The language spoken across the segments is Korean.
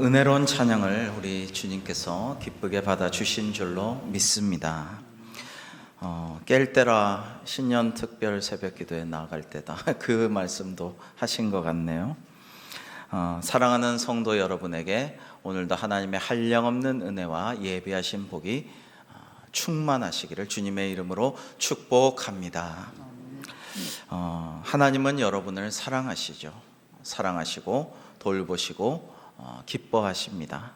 은혜로운 찬양을 우리 주님께서 기쁘게 받아주신 줄로 믿습니다. 깰 때라 신년 특별 새벽 기도에 나아갈 때다, 그 말씀도 하신 것 같네요. 사랑하는 성도 여러분에게 오늘도 하나님의 한량없는 은혜와 예비하신 복이 충만하시기를 주님의 이름으로 축복합니다. 하나님은 여러분을 사랑하시죠. 사랑하시고 돌보시고 기뻐하십니다.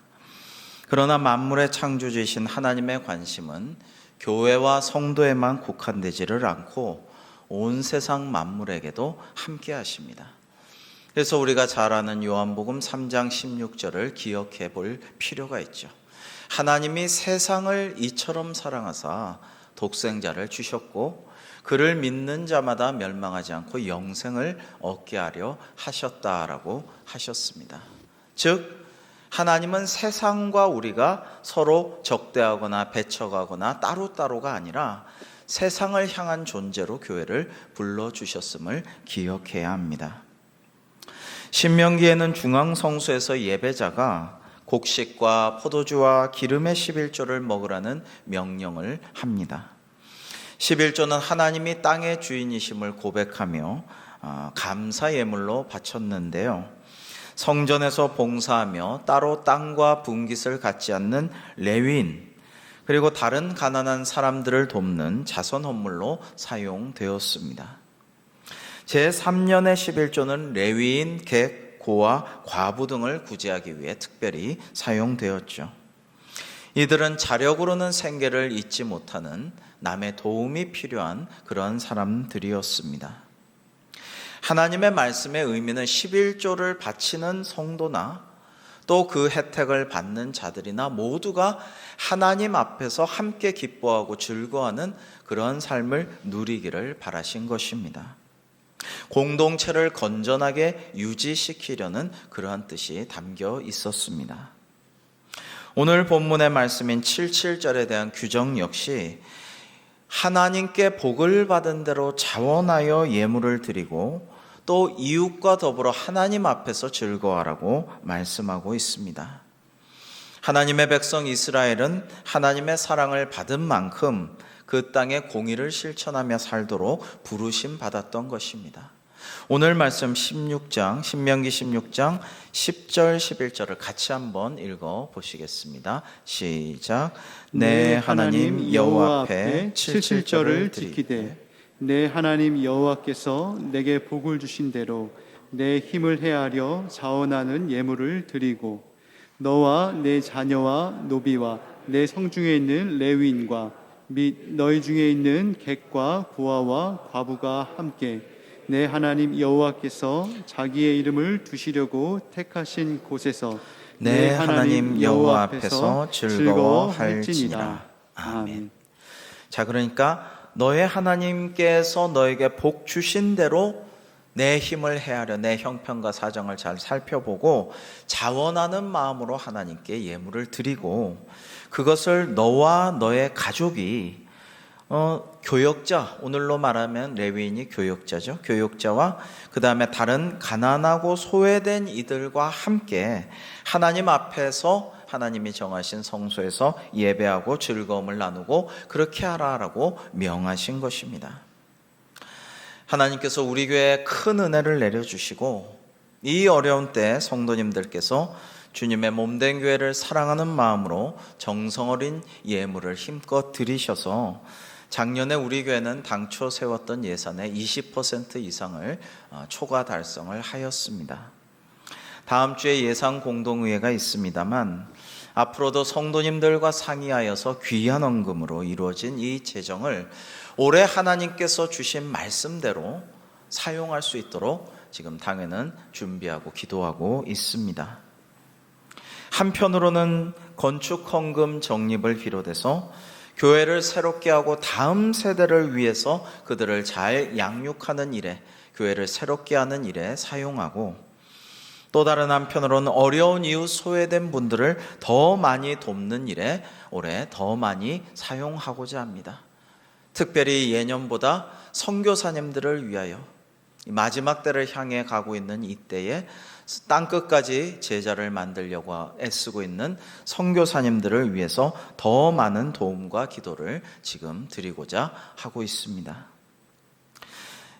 그러나 만물의 창조주이신 하나님의 관심은 교회와 성도에만 국한되지를 않고 온 세상 만물에게도 함께 하십니다. 그래서 우리가 잘 아는 요한복음 3장 16절을 기억해 볼 필요가 있죠. 하나님이 세상을 이처럼 사랑하사 독생자를 주셨고 그를 믿는 자마다 멸망하지 않고 영생을 얻게 하려 하셨다라고 하셨습니다. 즉 하나님은 세상과 우리가 서로 적대하거나 배척하거나 따로따로가 아니라 세상을 향한 존재로 교회를 불러주셨음을 기억해야 합니다. 신명기에는 중앙성소에서 예배자가 곡식과 포도주와 기름의 11조를 먹으라는 명령을 합니다. 11조는 하나님이 땅의 주인이심을 고백하며 감사 예물로 바쳤는데요. 성전에서 봉사하며 따로 땅과 분깃을 갖지 않는 레위인, 그리고 다른 가난한 사람들을 돕는 자선 헌물로 사용되었습니다. 제3년의 11조는 레위인, 객, 고아, 과부 등을 구제하기 위해 특별히 사용되었죠. 이들은 자력으로는 생계를 잇지 못하는 남의 도움이 필요한 그런 사람들이었습니다. 하나님의 말씀의 의미는 11조를 바치는 성도나 또 그 혜택을 받는 자들이나 모두가 하나님 앞에서 함께 기뻐하고 즐거워하는 그런 삶을 누리기를 바라신 것입니다. 공동체를 건전하게 유지시키려는 그러한 뜻이 담겨 있었습니다. 오늘 본문의 말씀인 77절에 대한 규정 역시 하나님께 복을 받은 대로 자원하여 예물을 드리고 또 이웃과 더불어 하나님 앞에서 즐거워하라고 말씀하고 있습니다. 하나님의 백성 이스라엘은 하나님의 사랑을 받은 만큼 그 땅의 공의를 실천하며 살도록 부르심 받았던 것입니다. 오늘 말씀 신명기 16장 10절 11절을 같이 한번 읽어 보시겠습니다. 시작. 내 하나님 여호와 앞에 77절을 지키되 내 하나님 여호와께서 내게 복을 주신 대로 내 힘을 헤아려 자원하는 예물을 드리고 너와 내 자녀와 노비와 내 성중에 있는 레위인과 및 너희 중에 있는 객과 고아와 과부가 함께 내 하나님 여호와께서 자기의 이름을 두시려고 택하신 곳에서 내 하나님 여호와 앞에서 즐거워할지니라. 아멘. 자, 그러니까 너의 하나님께서 너에게 복 주신 대로 내 힘을 헤아려 내 형편과 사정을 잘 살펴보고 자원하는 마음으로 하나님께 예물을 드리고 그것을 너와 너의 가족이 교역자, 오늘로 말하면 레위인이 교역자죠. 교역자와 그 다음에 다른 가난하고 소외된 이들과 함께 하나님 앞에서 하나님이 정하신 성소에서 예배하고 즐거움을 나누고 그렇게 하라라고 명하신 것입니다. 하나님께서 우리 교회에 큰 은혜를 내려주시고 이 어려운 때 성도님들께서 주님의 몸된 교회를 사랑하는 마음으로 정성 어린 예물을 힘껏 드리셔서 작년에 우리 교회는 당초 세웠던 예산의 20% 이상을 초과 달성을 하였습니다. 다음 주에 예산 공동의회가 있습니다만 앞으로도 성도님들과 상의하여서 귀한 헌금으로 이루어진 이 재정을 올해 하나님께서 주신 말씀대로 사용할 수 있도록 지금 당회는 준비하고 기도하고 있습니다. 한편으로는 건축 헌금 적립을 비롯해서 교회를 새롭게 하고 다음 세대를 위해서 그들을 잘 양육하는 일에, 교회를 새롭게 하는 일에 사용하고 또 다른 한편으로는 어려운 이웃 소외된 분들을 더 많이 돕는 일에 올해 더 많이 사용하고자 합니다. 특별히 예년보다 선교사님들을 위하여 마지막 때를 향해 가고 있는 이때에 땅끝까지 제자를 만들려고 애쓰고 있는 선교사님들을 위해서 더 많은 도움과 기도를 지금 드리고자 하고 있습니다.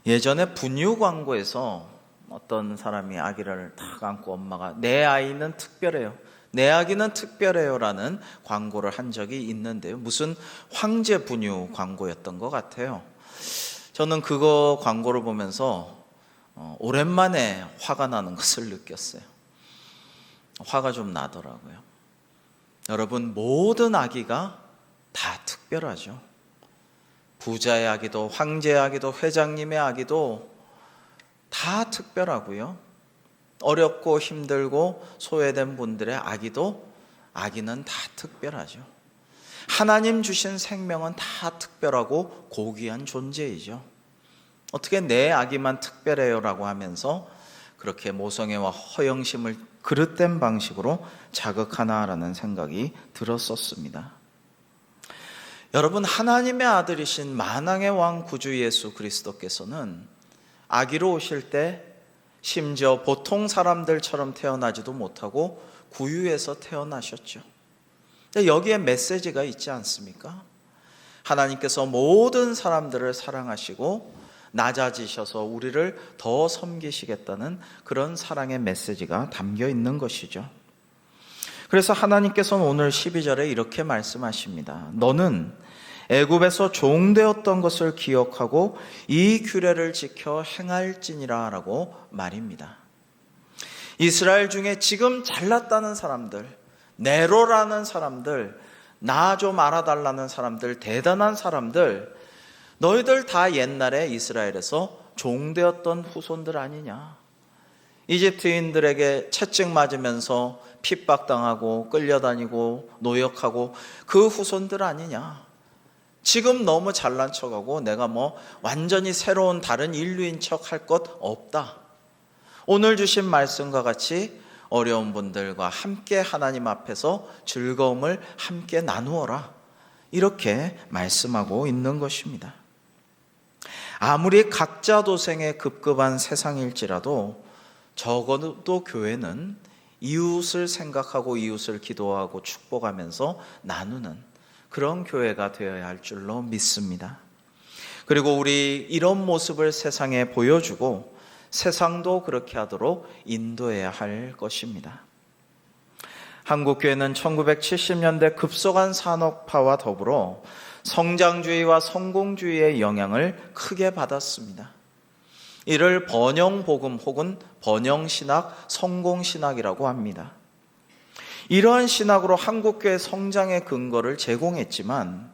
예전에 분유 광고에서 어떤 사람이 아기를 탁 안고 엄마가 내 아이는 특별해요, 내 아기는 특별해요 라는 광고를 한 적이 있는데요, 무슨 황제 분유 광고였던 것 같아요. 저는 그거 광고를 보면서 오랜만에 화가 나는 것을 느꼈어요. 화가 좀 나더라고요. 여러분, 모든 아기가 다 특별하죠. 부자의 아기도 황제의 아기도 회장님의 아기도 다 특별하고요. 어렵고 힘들고 소외된 분들의 아기는 다 특별하죠. 하나님 주신 생명은 다 특별하고 고귀한 존재이죠. 어떻게 내 아기만 특별해요 라고 하면서 그렇게 모성애와 허영심을 그릇된 방식으로 자극하나라는 생각이 들었었습니다. 여러분, 하나님의 아들이신 만왕의 왕 구주 예수 그리스도께서는 아기로 오실 때 심지어 보통 사람들처럼 태어나지도 못하고 구유에서 태어나셨죠. 여기에 메시지가 있지 않습니까? 하나님께서 모든 사람들을 사랑하시고 낮아지셔서 우리를 더 섬기시겠다는 그런 사랑의 메시지가 담겨 있는 것이죠. 그래서 하나님께서는 오늘 12절에 이렇게 말씀하십니다. 너는 애굽에서 종되었던 것을 기억하고 이 규례를 지켜 행할지니라 라고 말입니다. 이스라엘 중에 지금 잘났다는 사람들, 네로라는 사람들, 나 좀 알아달라는 사람들, 대단한 사람들, 너희들 다 옛날에 이스라엘에서 종되었던 후손들 아니냐. 이집트인들에게 채찍 맞으면서 핍박당하고 끌려다니고 노역하고 그 후손들 아니냐. 지금 너무 잘난 척하고 내가 완전히 새로운 다른 인류인 척 할 것 없다. 오늘 주신 말씀과 같이 어려운 분들과 함께 하나님 앞에서 즐거움을 함께 나누어라. 이렇게 말씀하고 있는 것입니다. 아무리 각자 도생에 급급한 세상일지라도 적어도 교회는 이웃을 생각하고 이웃을 기도하고 축복하면서 나누는 그런 교회가 되어야 할 줄로 믿습니다. 그리고 우리 이런 모습을 세상에 보여주고 세상도 그렇게 하도록 인도해야 할 것입니다. 한국교회는 1970년대 급속한 산업화와 더불어 성장주의와 성공주의의 영향을 크게 받았습니다. 이를 번영복음 혹은 번영신학, 성공신학이라고 합니다. 이러한 신학으로 한국교회 성장의 근거를 제공했지만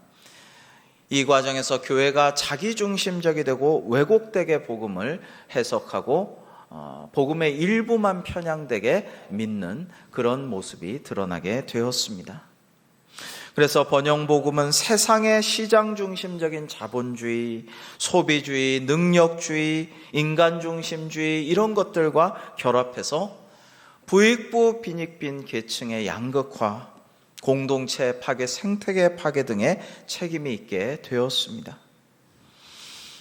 이 과정에서 교회가 자기중심적이 되고 왜곡되게 복음을 해석하고 복음의 일부만 편향되게 믿는 그런 모습이 드러나게 되었습니다. 그래서 번영복음은 세상의 시장중심적인 자본주의, 소비주의, 능력주의, 인간중심주의 이런 것들과 결합해서 부익부 빈익빈 계층의 양극화, 공동체 파괴, 생태계 파괴 등의 책임이 있게 되었습니다.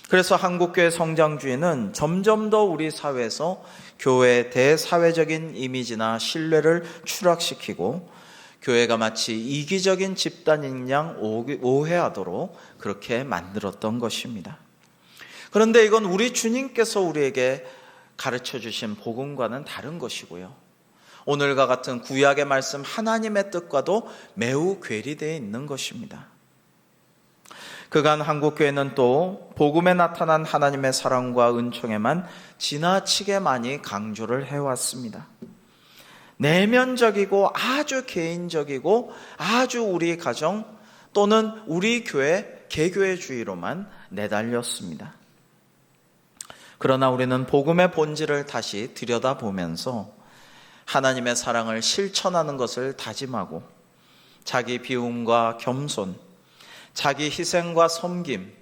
그래서 한국교회 성장주의는 점점 더 우리 사회에서 교회의 대사회적인 이미지나 신뢰를 추락시키고 교회가 마치 이기적인 집단인 양 오해하도록 그렇게 만들었던 것입니다. 그런데 이건 우리 주님께서 우리에게 가르쳐 주신 복음과는 다른 것이고요. 오늘과 같은 구약의 말씀 하나님의 뜻과도 매우 괴리되어 있는 것입니다. 그간 한국교회는 또 복음에 나타난 하나님의 사랑과 은총에만 지나치게 많이 강조를 해왔습니다. 내면적이고 아주 개인적이고 아주 우리 가정 또는 우리 교회 개교회주의로만 내달렸습니다. 그러나 우리는 복음의 본질을 다시 들여다보면서 하나님의 사랑을 실천하는 것을 다짐하고 자기 비움과 겸손, 자기 희생과 섬김,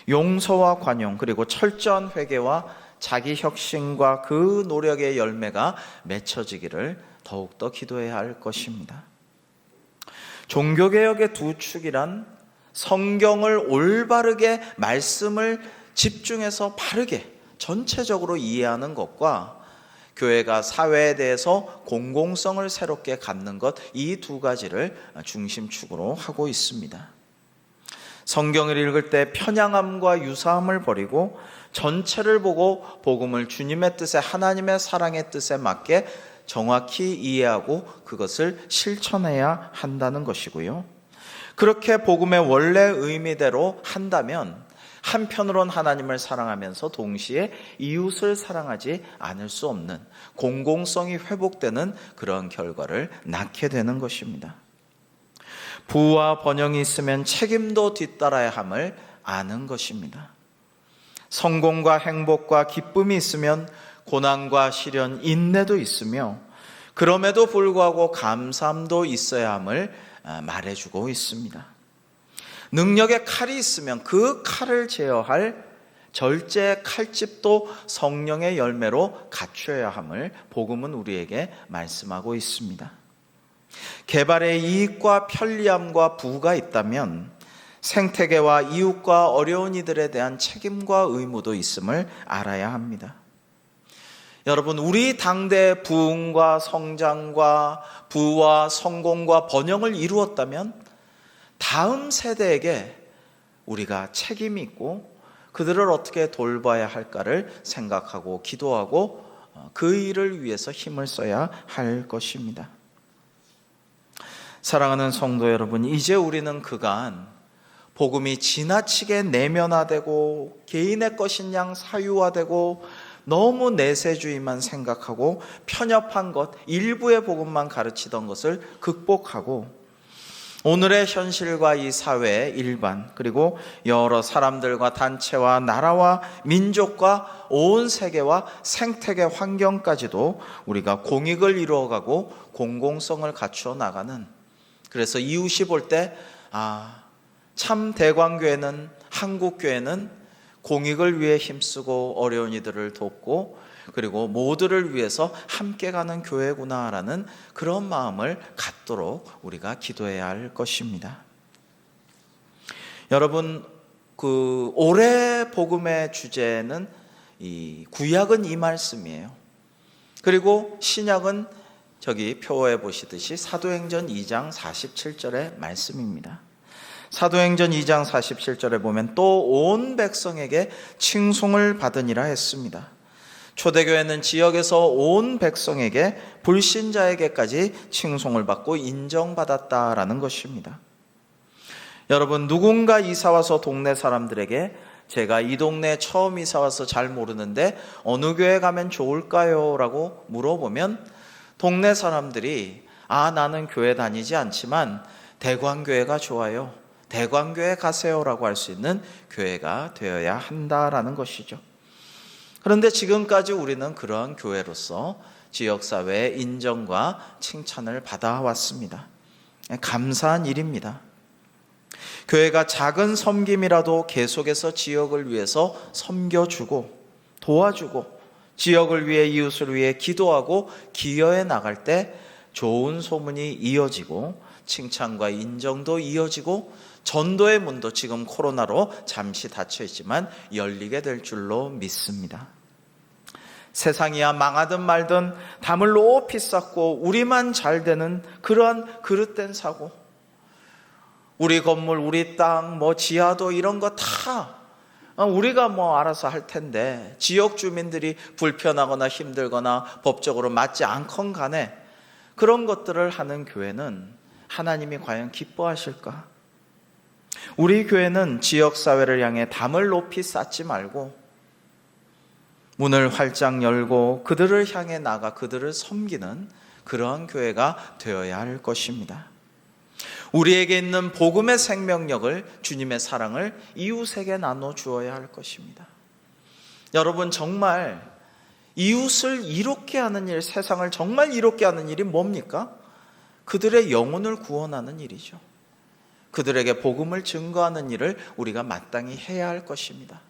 용서와 관용, 그리고 철저한 회개와 자기 혁신과 그 노력의 열매가 맺혀지기를 더욱더 기도해야 할 것입니다. 종교개혁의 두 축이란 성경을 올바르게 말씀을 집중해서 바르게 전체적으로 이해하는 것과 교회가 사회에 대해서 공공성을 새롭게 갖는 것, 이 두 가지를 중심축으로 하고 있습니다. 성경을 읽을 때 편향함과 유사함을 버리고 전체를 보고 복음을 주님의 뜻에, 하나님의 사랑의 뜻에 맞게 정확히 이해하고 그것을 실천해야 한다는 것이고요. 그렇게 복음의 원래 의미대로 한다면 한편으론 하나님을 사랑하면서 동시에 이웃을 사랑하지 않을 수 없는, 공공성이 회복되는 그런 결과를 낳게 되는 것입니다. 부와 번영이 있으면 책임도 뒤따라야 함을 아는 것입니다. 성공과 행복과 기쁨이 있으면 고난과 시련, 인내도 있으며 그럼에도 불구하고 감사함도 있어야 함을 말해주고 있습니다. 능력의 칼이 있으면 그 칼을 제어할 절제의 칼집도 성령의 열매로 갖춰야 함을 복음은 우리에게 말씀하고 있습니다. 개발의 이익과 편리함과 부가 있다면 생태계와 이웃과 어려운 이들에 대한 책임과 의무도 있음을 알아야 합니다. 여러분, 우리 당대의 부흥과 성장과 부와 성공과 번영을 이루었다면 다음 세대에게 우리가 책임이 있고 그들을 어떻게 돌봐야 할까를 생각하고 기도하고 그 일을 위해서 힘을 써야 할 것입니다. 사랑하는 성도 여러분, 이제 우리는 그간 복음이 지나치게 내면화되고 개인의 것인 양 사유화되고 너무 내세주의만 생각하고 편협한 것, 일부의 복음만 가르치던 것을 극복하고 오늘의 현실과 이 사회의 일반, 그리고 여러 사람들과 단체와 나라와 민족과 온 세계와 생태계 환경까지도 우리가 공익을 이루어가고 공공성을 갖추어 나가는, 그래서 이웃이 볼 때 참 대광교회는, 한국교회는 공익을 위해 힘쓰고 어려운 이들을 돕고 그리고 모두를 위해서 함께 가는 교회구나라는 그런 마음을 갖도록 우리가 기도해야 할 것입니다. 여러분, 올해 복음의 주제는 구약은 이 말씀이에요. 그리고 신약은 저기 표에 보시듯이 사도행전 2장 47절의 말씀입니다. 사도행전 2장 47절에 보면 또 온 백성에게 칭송을 받으니라 했습니다. 초대교회는 지역에서 온 백성에게, 불신자에게까지 칭송을 받고 인정받았다라는 것입니다. 여러분, 누군가 이사와서 동네 사람들에게 제가 이 동네에 처음 이사와서 잘 모르는데 어느 교회 가면 좋을까요? 라고 물어보면 동네 사람들이 나는 교회 다니지 않지만 대광교회가 좋아요, 대광교회 가세요 라고 할 수 있는 교회가 되어야 한다라는 것이죠. 그런데 지금까지 우리는 그러한 교회로서 지역사회의 인정과 칭찬을 받아왔습니다. 감사한 일입니다. 교회가 작은 섬김이라도 계속해서 지역을 위해서 섬겨주고 도와주고 지역을 위해, 이웃을 위해 기도하고 기여해 나갈 때 좋은 소문이 이어지고 칭찬과 인정도 이어지고 전도의 문도 지금 코로나로 잠시 닫혀 있지만 열리게 될 줄로 믿습니다. 세상이야 망하든 말든 담을 높이 쌓고 우리만 잘 되는 그러한 그릇된 사고, 우리 건물, 우리 땅, 지하도 이런 거 다 우리가 알아서 할 텐데 지역 주민들이 불편하거나 힘들거나 법적으로 맞지 않건 간에 그런 것들을 하는 교회는 하나님이 과연 기뻐하실까? 우리 교회는 지역사회를 향해 담을 높이 쌓지 말고 문을 활짝 열고 그들을 향해 나가 그들을 섬기는 그러한 교회가 되어야 할 것입니다. 우리에게 있는 복음의 생명력을, 주님의 사랑을 이웃에게 나눠 주어야 할 것입니다. 여러분, 정말 이웃을 이롭게 하는 일, 세상을 정말 이롭게 하는 일이 뭡니까? 그들의 영혼을 구원하는 일이죠. 그들에게 복음을 증거하는 일을 우리가 마땅히 해야 할 것입니다.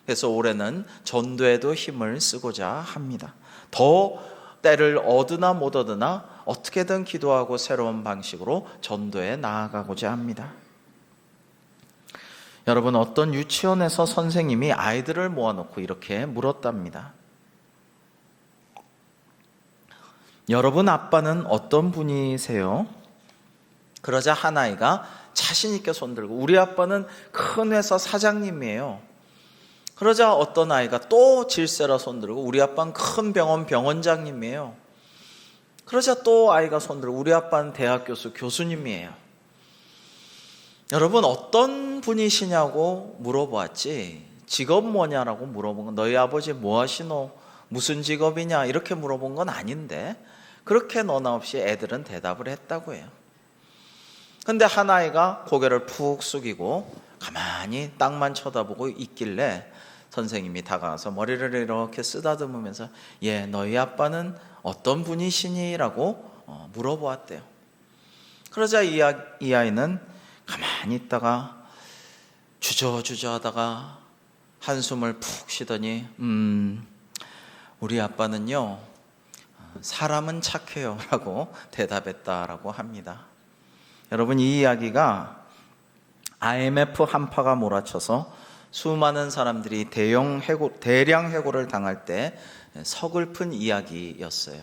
그래서 올해는 전도에도 힘을 쓰고자 합니다. 더 때를 얻으나 못 얻으나 어떻게든 기도하고 새로운 방식으로 전도에 나아가고자 합니다. 여러분, 어떤 유치원에서 선생님이 아이들을 모아놓고 이렇게 물었답니다. 여러분 아빠는 어떤 분이세요? 그러자 한 아이가 자신 있게 손들고, 우리 아빠는 큰 회사 사장님이에요. 그러자 어떤 아이가 또 질세라 손들고, 우리 아빠는 큰 병원 병원장님이에요. 그러자 또 아이가 손들고, 우리 아빠는 대학 교수 교수님이에요. 여러분, 어떤 분이시냐고 물어보았지, 직업 뭐냐라고 물어본 건, 너희 아버지 뭐 하시노? 무슨 직업이냐? 이렇게 물어본 건 아닌데, 그렇게 너나 없이 애들은 대답을 했다고 해요. 근데 한 아이가 고개를 푹 숙이고 가만히 땅만 쳐다보고 있길래 선생님이 다가와서 머리를 이렇게 쓰다듬으면서, 예, 너희 아빠는 어떤 분이시니? 라고 물어보았대요. 그러자 이 아이는 가만히 있다가 주저주저 하다가 한숨을 푹 쉬더니 우리 아빠는요, 사람은 착해요 라고 대답했다라고 합니다. 여러분, 이 이야기가 IMF 한파가 몰아쳐서 수많은 사람들이 대량 해고를 당할 때 서글픈 이야기였어요.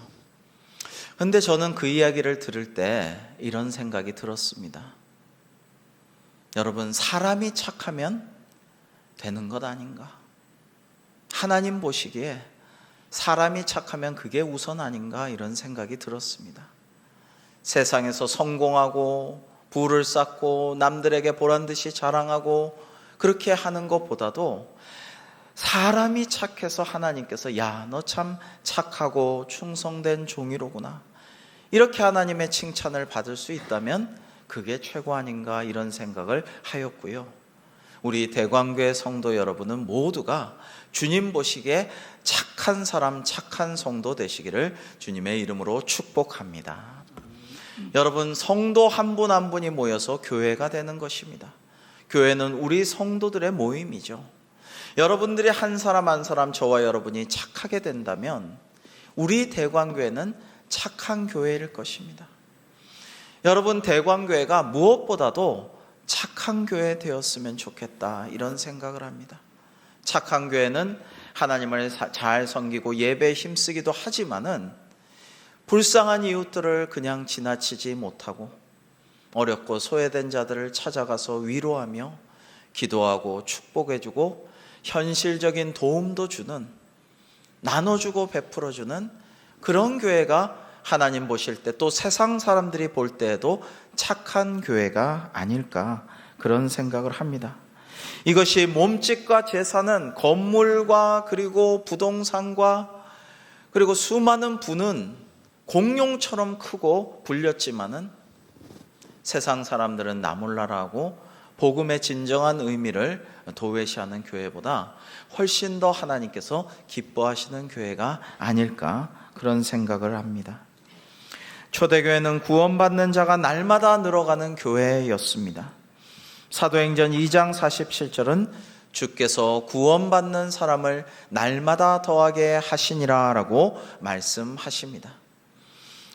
그런데 저는 그 이야기를 들을 때 이런 생각이 들었습니다. 여러분, 사람이 착하면 되는 것 아닌가? 하나님 보시기에 사람이 착하면 그게 우선 아닌가? 이런 생각이 들었습니다. 세상에서 성공하고 부를 쌓고 남들에게 보란듯이 자랑하고 그렇게 하는 것보다도 사람이 착해서 하나님께서, 야, 너 참 착하고 충성된 종이로구나, 이렇게 하나님의 칭찬을 받을 수 있다면 그게 최고 아닌가, 이런 생각을 하였고요. 우리 대광교회 성도 여러분은 모두가 주님 보시기에 착한 사람, 착한 성도 되시기를 주님의 이름으로 축복합니다. 여러분, 성도 한 분 한 분이 모여서 교회가 되는 것입니다. 교회는 우리 성도들의 모임이죠. 여러분들이 한 사람 한 사람, 저와 여러분이 착하게 된다면 우리 대광교회는 착한 교회일 것입니다. 여러분, 대광교회가 무엇보다도 착한 교회 되었으면 좋겠다, 이런 생각을 합니다. 착한 교회는 하나님을 잘 섬기고 예배에 힘쓰기도 하지만은 불쌍한 이웃들을 그냥 지나치지 못하고 어렵고 소외된 자들을 찾아가서 위로하며 기도하고 축복해주고 현실적인 도움도 주는, 나눠주고 베풀어주는 그런 교회가 하나님 보실 때, 또 세상 사람들이 볼 때에도 착한 교회가 아닐까, 그런 생각을 합니다. 이것이 몸짓과 제사는, 건물과 그리고 부동산과 그리고 수많은 부는 공룡처럼 크고 불렸지만은 세상 사람들은 나몰라라고 복음의 진정한 의미를 도외시하는 교회보다 훨씬 더 하나님께서 기뻐하시는 교회가 아닐까, 그런 생각을 합니다. 초대교회는 구원받는 자가 날마다 늘어가는 교회였습니다. 사도행전 2장 47절은 주께서 구원받는 사람을 날마다 더하게 하시니라 라고 말씀하십니다.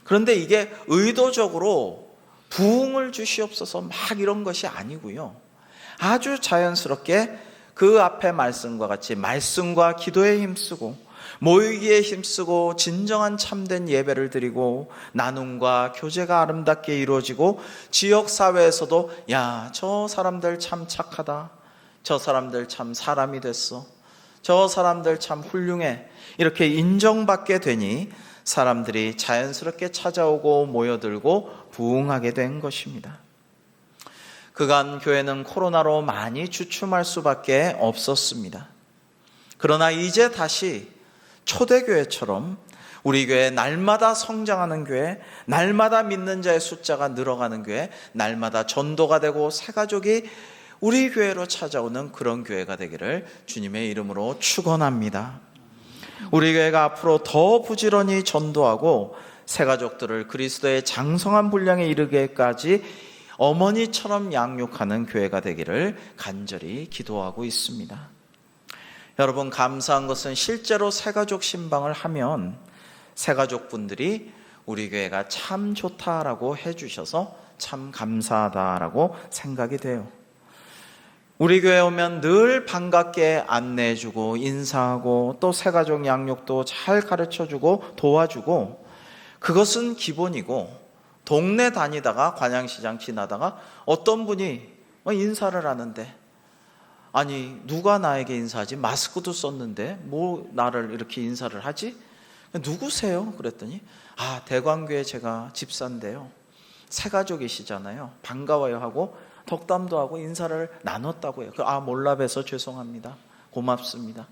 그런데 이게 의도적으로 부흥을 주시옵소서 막 이런 것이 아니고요, 아주 자연스럽게 그 앞에 말씀과 같이 말씀과 기도에 힘쓰고 모이기에 힘쓰고 진정한 참된 예배를 드리고 나눔과 교제가 아름답게 이루어지고 지역사회에서도, 야, 저 사람들 참 착하다, 저 사람들 참 사람이 됐어, 저 사람들 참 훌륭해, 이렇게 인정받게 되니 사람들이 자연스럽게 찾아오고 모여들고 부흥하게 된 것입니다. 그간 교회는 코로나로 많이 주춤할 수밖에 없었습니다. 그러나 이제 다시 초대교회처럼 우리 교회 날마다 성장하는 교회, 날마다 믿는 자의 숫자가 늘어가는 교회, 날마다 전도가 되고 새가족이 우리 교회로 찾아오는 그런 교회가 되기를 주님의 이름으로 축원합니다. 우리 교회가 앞으로 더 부지런히 전도하고 새가족들을 그리스도의 장성한 분량에 이르게까지 어머니처럼 양육하는 교회가 되기를 간절히 기도하고 있습니다. 여러분, 감사한 것은 실제로 새가족 신방을 하면 새가족분들이 우리 교회가 참 좋다라고 해주셔서 참 감사하다라고 생각이 돼요. 우리 교회 오면 늘 반갑게 안내해주고 인사하고 또 새가족 양육도 잘 가르쳐주고 도와주고, 그것은 기본이고, 동네 다니다가 관양시장 지나다가 어떤 분이 인사를 하는데, 아니 누가 나에게 인사하지? 마스크도 썼는데 뭐 나를 이렇게 인사를 하지? 누구세요? 그랬더니 대광교회 제가 집사인데요, 새가족이시잖아요, 반가워요 하고 덕담도 하고 인사를 나눴다고 해요. 몰라 뵈서 죄송합니다, 고맙습니다.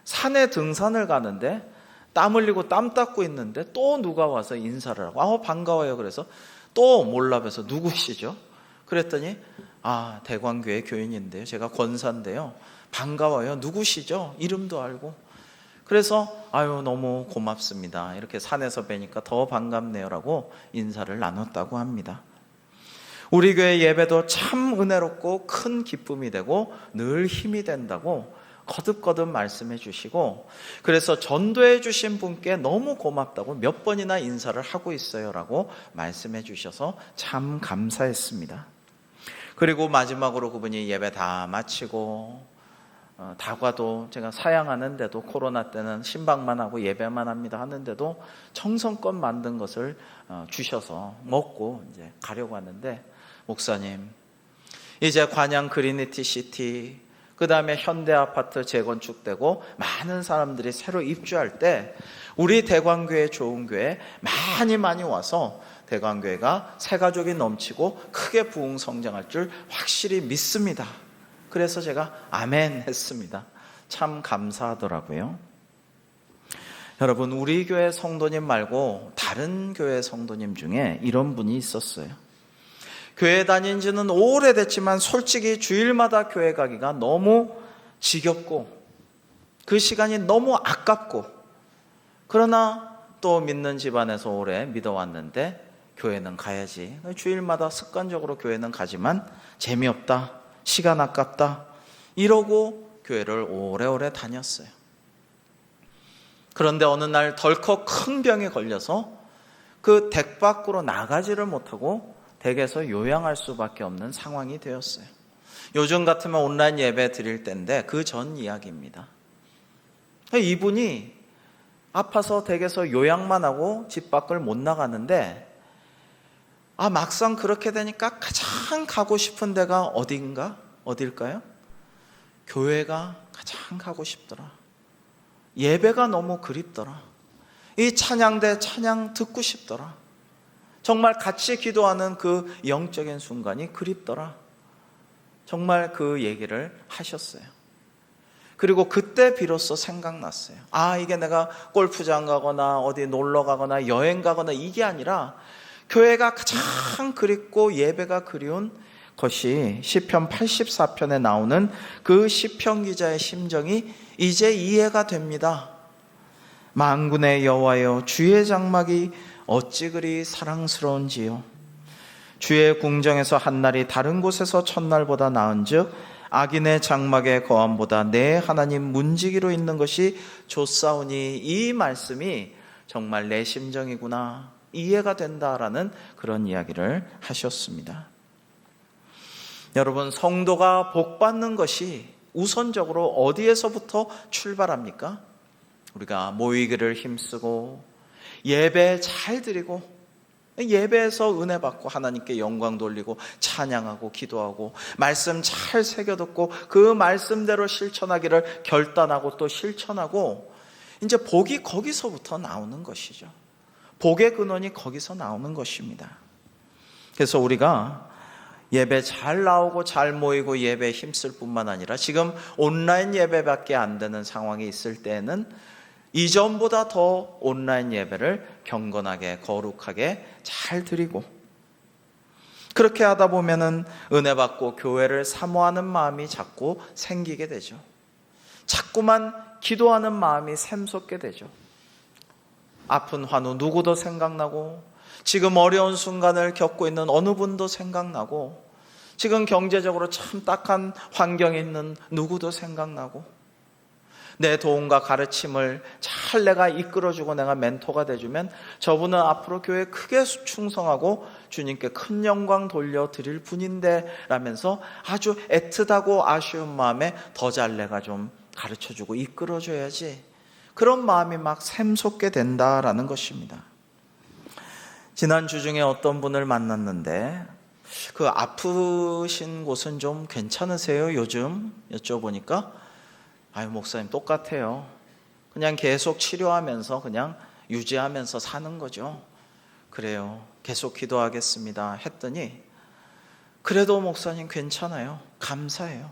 산에 등산을 가는데 땀 흘리고 땀 닦고 있는데 또 누가 와서 인사를 하고 반가워요. 그래서 또 몰라 뵈서 누구시죠? 그랬더니 대광교회 교인인데요, 제가 권사인데요, 반가워요. 누구시죠? 이름도 알고. 그래서 너무 고맙습니다, 이렇게 산에서 뵈니까 더 반갑네요라고 인사를 나눴다고 합니다. 우리 교회 예배도 참 은혜롭고 큰 기쁨이 되고 늘 힘이 된다고 거듭거듭 말씀해 주시고, 그래서 전도해 주신 분께 너무 고맙다고 몇 번이나 인사를 하고 있어요라고 말씀해 주셔서 참 감사했습니다. 그리고 마지막으로 그분이 예배 다 마치고 다과도, 제가 사양하는데도 코로나 때는 신방만 하고 예배만 합니다 하는데도 정성껏 만든 것을 주셔서 먹고 이제 가려고 하는데, 목사님 이제 관양 그리니티 시티, 그 다음에 현대 아파트 재건축되고 많은 사람들이 새로 입주할 때 우리 대광교회 좋은 교회 많이 와서 대광교회가 새가족이 넘치고 크게 부흥 성장할 줄 확실히 믿습니다. 그래서 제가 아멘 했습니다. 참 감사하더라고요. 여러분, 우리 교회 성도님 말고 다른 교회 성도님 중에 이런 분이 있었어요. 교회 다닌 지는 오래됐지만 솔직히 주일마다 교회 가기가 너무 지겹고 그 시간이 너무 아깝고, 그러나 또 믿는 집안에서 오래 믿어왔는데 교회는 가야지, 주일마다 습관적으로 교회는 가지만 재미없다, 시간 아깝다, 이러고 교회를 오래오래 다녔어요. 그런데 어느 날 덜컥 큰 병에 걸려서 그 댁 밖으로 나가지를 못하고 댁에서 요양할 수밖에 없는 상황이 되었어요. 요즘 같으면 온라인 예배 드릴 때인데 그 전 이야기입니다. 이분이 아파서 댁에서 요양만 하고 집 밖을 못 나가는데, 막상 그렇게 되니까 가장 가고 싶은 데가 어딜까요? 교회가 가장 가고 싶더라. 예배가 너무 그립더라. 이 찬양대 찬양 듣고 싶더라. 정말 같이 기도하는 그 영적인 순간이 그립더라. 정말 그 얘기를 하셨어요. 그리고 그때 비로소 생각났어요. 이게 내가 골프장 가거나 어디 놀러 가거나 여행 가거나 이게 아니라 교회가 가장 그립고 예배가 그리운 것이 시편 84편에 나오는 그 시편 기자의 심정이 이제 이해가 됩니다. 만군의 여호와여, 주의 장막이 어찌 그리 사랑스러운지요. 주의 궁정에서 한날이 다른 곳에서 첫날보다 나은즉 악인의 장막의 거함보다 내 하나님 문지기로 있는 것이 좋사오니, 이 말씀이 정말 내 심정이구나, 이해가 된다라는 그런 이야기를 하셨습니다. 여러분, 성도가 복받는 것이 우선적으로 어디에서부터 출발합니까? 우리가 모이기를 힘쓰고 예배 잘 드리고 예배에서 은혜 받고 하나님께 영광 돌리고 찬양하고 기도하고 말씀 잘 새겨듣고 그 말씀대로 실천하기를 결단하고 또 실천하고, 이제 복이 거기서부터 나오는 것이죠. 복의 근원이 거기서 나오는 것입니다. 그래서 우리가 예배 잘 나오고 잘 모이고 예배에 힘쓸 뿐만 아니라 지금 온라인 예배밖에 안 되는 상황이 있을 때에는 이전보다 더 온라인 예배를 경건하게 거룩하게 잘 드리고, 그렇게 하다 보면은 은혜 받고 교회를 사모하는 마음이 자꾸 생기게 되죠. 자꾸만 기도하는 마음이 샘솟게 되죠. 아픈 환우 누구도 생각나고, 지금 어려운 순간을 겪고 있는 어느 분도 생각나고, 지금 경제적으로 참 딱한 환경에 있는 누구도 생각나고, 내 도움과 가르침을 잘 내가 이끌어주고 내가 멘토가 돼주면 저분은 앞으로 교회에 크게 충성하고 주님께 큰 영광 돌려드릴 분인데 라면서 아주 애틋하고 아쉬운 마음에 더 잘 내가 좀 가르쳐주고 이끌어줘야지, 그런 마음이 막 샘솟게 된다라는 것입니다. 지난주 중에 어떤 분을 만났는데 그 아프신 곳은 좀 괜찮으세요? 요즘 여쭤보니까 아유 목사님 똑같아요. 그냥 계속 치료하면서 그냥 유지하면서 사는 거죠. 그래요. 계속 기도하겠습니다 했더니 그래도 목사님 괜찮아요. 감사해요.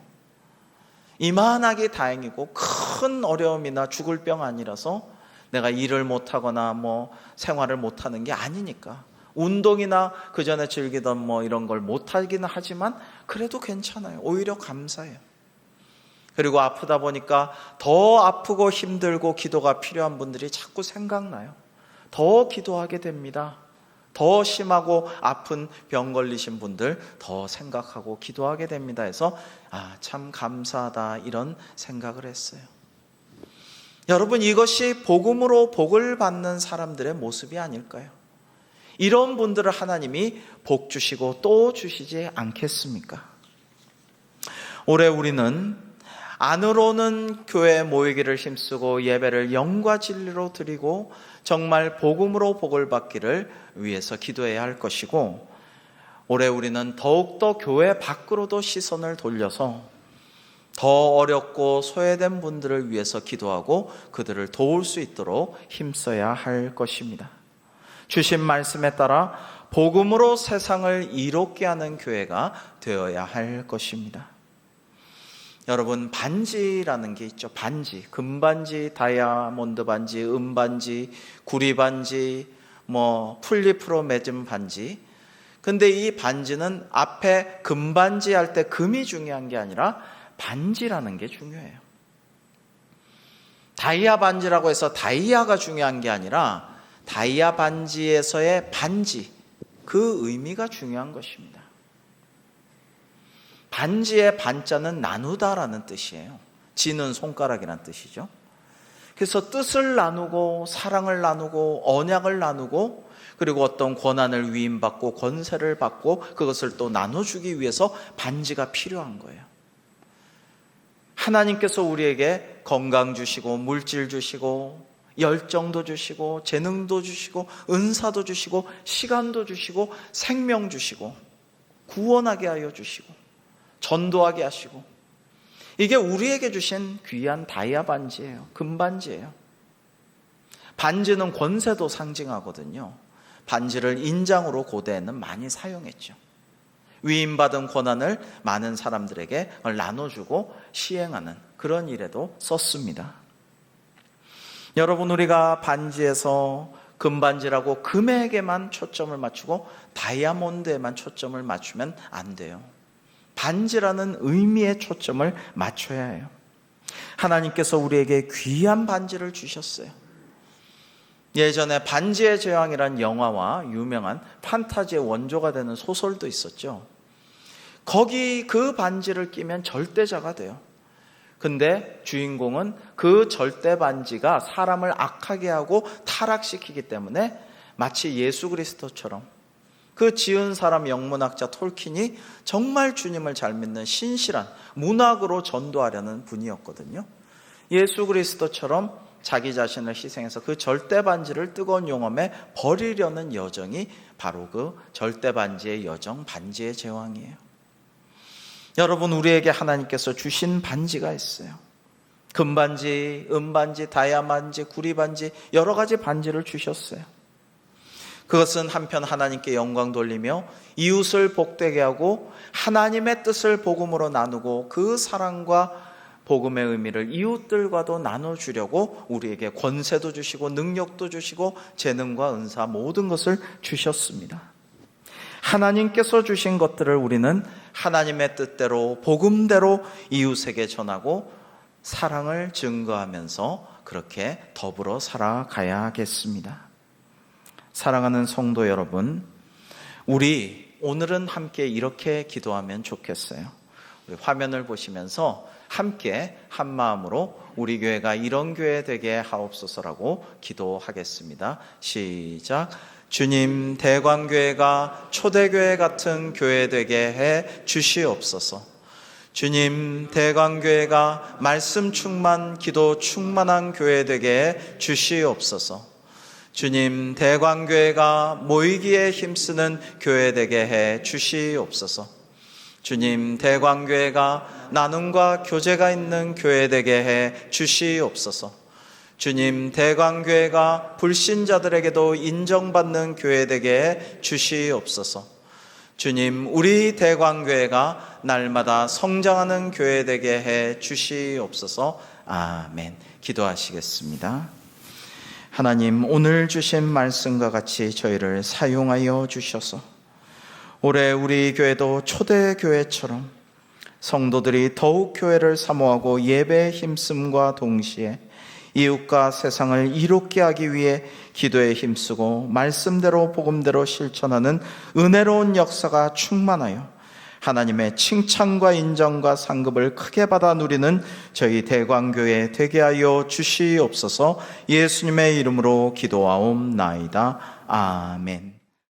이만하기 다행이고 큰 어려움이나 죽을 병 아니라서 내가 일을 못하거나 뭐 생활을 못하는 게 아니니까, 운동이나 그 전에 즐기던 뭐 이런 걸 못하기는 하지만 그래도 괜찮아요. 오히려 감사해요. 그리고 아프다 보니까 더 아프고 힘들고 기도가 필요한 분들이 자꾸 생각나요. 더 기도하게 됩니다. 더 심하고 아픈 병 걸리신 분들 더 생각하고 기도하게 됩니다 해서 참 감사하다 이런 생각을 했어요. 여러분, 이것이 복음으로 복을 받는 사람들의 모습이 아닐까요? 이런 분들을 하나님이 복 주시고 또 주시지 않겠습니까? 올해 우리는 안으로는 교회에 모이기를 힘쓰고 예배를 영과 진리로 드리고 정말 복음으로 복을 받기를 위해서 기도해야 할 것이고, 올해 우리는 더욱더 교회 밖으로도 시선을 돌려서 더 어렵고 소외된 분들을 위해서 기도하고 그들을 도울 수 있도록 힘써야 할 것입니다. 주신 말씀에 따라 복음으로 세상을 이롭게 하는 교회가 되어야 할 것입니다. 여러분, 반지라는 게 있죠. 반지, 금반지, 다이아몬드 반지, 은반지, 구리반지, 풀잎으로 맺은 반지. 근데 이 반지는 앞에 금반지 할 때 금이 중요한 게 아니라 반지라는 게 중요해요. 다이아 반지라고 해서 다이아가 중요한 게 아니라 다이아 반지에서의 반지, 그 의미가 중요한 것입니다. 반지의 반자는 나누다라는 뜻이에요. 지는 손가락이라는 뜻이죠. 그래서 뜻을 나누고 사랑을 나누고 언약을 나누고 그리고 어떤 권한을 위임받고 권세를 받고 그것을 또 나눠주기 위해서 반지가 필요한 거예요. 하나님께서 우리에게 건강 주시고 물질 주시고 열정도 주시고 재능도 주시고 은사도 주시고 시간도 주시고 생명 주시고 구원하게 하여 주시고 전도하게 하시고, 이게 우리에게 주신 귀한 다이아 반지예요. 금반지예요. 반지는 권세도 상징하거든요. 반지를 인장으로 고대에는 많이 사용했죠. 위임받은 권한을 많은 사람들에게 나눠주고 시행하는 그런 일에도 썼습니다. 여러분, 우리가 반지에서 금반지라고 금에게만 초점을 맞추고 다이아몬드에만 초점을 맞추면 안 돼요. 반지라는 의미에 초점을 맞춰야 해요. 하나님께서 우리에게 귀한 반지를 주셨어요. 예전에 반지의 제왕이란 영화와 유명한 판타지의 원조가 되는 소설도 있었죠. 거기 그 반지를 끼면 절대자가 돼요. 근데 주인공은 그 절대 반지가 사람을 악하게 하고 타락시키기 때문에 마치 예수 그리스도처럼 그 지은 사람 영문학자 톨킨이 정말 주님을 잘 믿는 신실한 문학으로 전도하려는 분이었거든요. 예수 그리스도처럼 자기 자신을 희생해서 그 절대 반지를 뜨거운 용암에 버리려는 여정이 바로 그 절대 반지의 여정, 반지의 제왕이에요. 여러분, 우리에게 하나님께서 주신 반지가 있어요. 금반지, 은반지, 다이아반지, 구리반지, 여러 가지 반지를 주셨어요. 그것은 한편 하나님께 영광 돌리며 이웃을 복되게 하고 하나님의 뜻을 복음으로 나누고 그 사랑과 복음의 의미를 이웃들과도 나눠주려고 우리에게 권세도 주시고 능력도 주시고 재능과 은사 모든 것을 주셨습니다. 하나님께서 주신 것들을 우리는 하나님의 뜻대로 복음대로 이웃에게 전하고 사랑을 증거하면서 그렇게 더불어 살아가야겠습니다. 사랑하는 성도 여러분, 우리 오늘은 함께 이렇게 기도하면 좋겠어요. 우리 화면을 보시면서 함께 한 마음으로 우리 교회가 이런 교회 되게 하옵소서라고 기도하겠습니다. 시작. 주님, 대광교회가 초대교회 같은 교회 되게 해 주시옵소서. 주님, 대광교회가 말씀 충만, 기도 충만한 교회 되게 해 주시옵소서. 주님, 대광교회가 모이기에 힘쓰는 교회 되게 해 주시옵소서. 주님, 대광교회가 나눔과 교제가 있는 교회 되게 해 주시옵소서. 주님, 대광교회가 불신자들에게도 인정받는 교회 되게 해 주시옵소서. 주님, 우리 대광교회가 날마다 성장하는 교회 되게 해 주시옵소서. 아멘. 기도하시겠습니다. 하나님, 오늘 주신 말씀과 같이 저희를 사용하여 주셔서 올해 우리 교회도 초대교회처럼 성도들이 더욱 교회를 사모하고 예배에 힘씀과 동시에 이웃과 세상을 이롭게 하기 위해 기도에 힘쓰고 말씀대로 복음대로 실천하는 은혜로운 역사가 충만하여 하나님의 칭찬과 인정과 상급을 크게 받아 누리는 저희 대광교회 되게 하여 주시옵소서. 예수님의 이름으로 기도하옵나이다. 아멘.